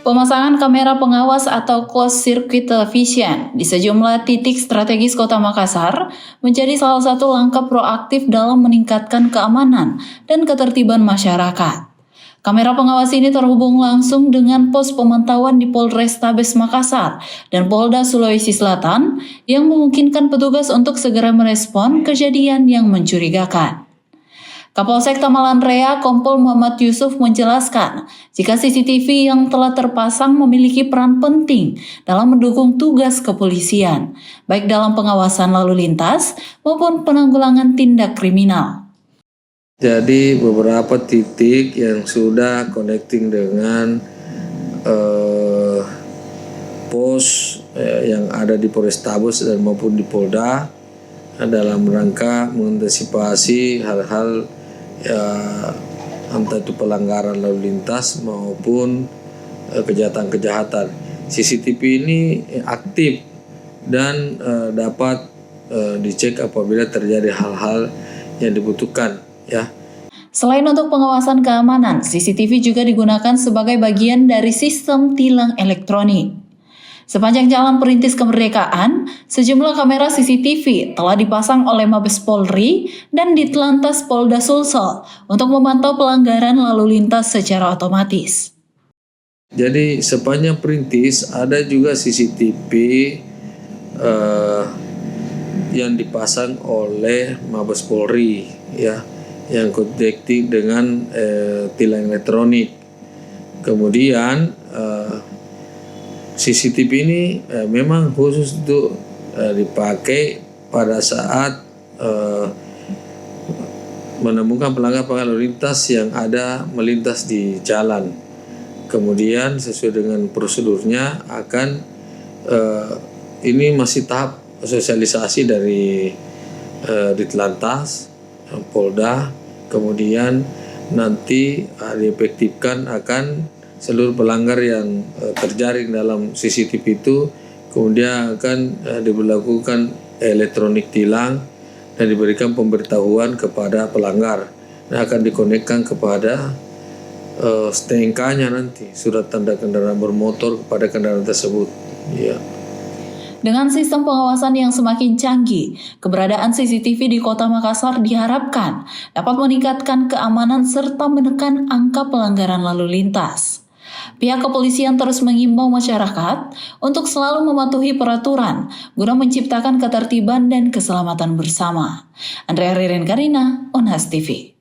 Pemasangan kamera pengawas atau closed circuit television di sejumlah titik strategis Kota Makassar menjadi salah satu langkah proaktif dalam meningkatkan keamanan dan ketertiban masyarakat. Kamera pengawas ini terhubung langsung dengan pos pemantauan di Polrestabes Makassar dan Polda Sulawesi Selatan yang memungkinkan petugas untuk segera merespon kejadian yang mencurigakan. Kapolsek Tamalan Raya Kompol Muhammad Yusuf menjelaskan jika CCTV yang telah terpasang memiliki peran penting dalam mendukung tugas kepolisian, baik dalam pengawasan lalu lintas maupun penanggulangan tindak kriminal. Jadi beberapa titik yang sudah connecting dengan pos yang ada di Polrestabes dan maupun di Polda dalam rangka mengantisipasi hal-hal entah itu pelanggaran lalu lintas maupun kejahatan-kejahatan. CCTV ini aktif dan dapat dicek apabila terjadi hal-hal yang dibutuhkan, ya. Selain untuk pengawasan keamanan, CCTV juga digunakan sebagai bagian dari sistem tilang elektronik. Sepanjang Jalan Perintis Kemerdekaan, sejumlah kamera CCTV telah dipasang oleh Mabes Polri dan Ditlantas Polda Sulsel untuk memantau pelanggaran lalu lintas secara otomatis. Jadi sepanjang Perintis ada juga CCTV yang dipasang oleh Mabes Polri, ya, yang connecting dengan tilang elektronik. Kemudian CCTV ini memang khusus untuk dipakai pada saat menemukan pelanggar lalu lintas yang ada melintas di jalan. Kemudian sesuai dengan prosedurnya akan ini masih tahap sosialisasi dari Ditlantas Polda, kemudian nanti diefektifkan akan seluruh pelanggar yang terjaring dalam CCTV itu, kemudian akan diberlakukan elektronik tilang dan diberikan pemberitahuan kepada pelanggar dan akan dikonekkan kepada STNK-nya nanti, surat tanda kendaraan bermotor kepada kendaraan tersebut, ya. Dengan sistem pengawasan yang semakin canggih, keberadaan CCTV di Kota Makassar diharapkan dapat meningkatkan keamanan serta menekan angka pelanggaran lalu lintas. Pihak kepolisian terus mengimbau masyarakat untuk selalu mematuhi peraturan guna menciptakan ketertiban dan keselamatan bersama. Andrea Ririn Karina, Unhas TV.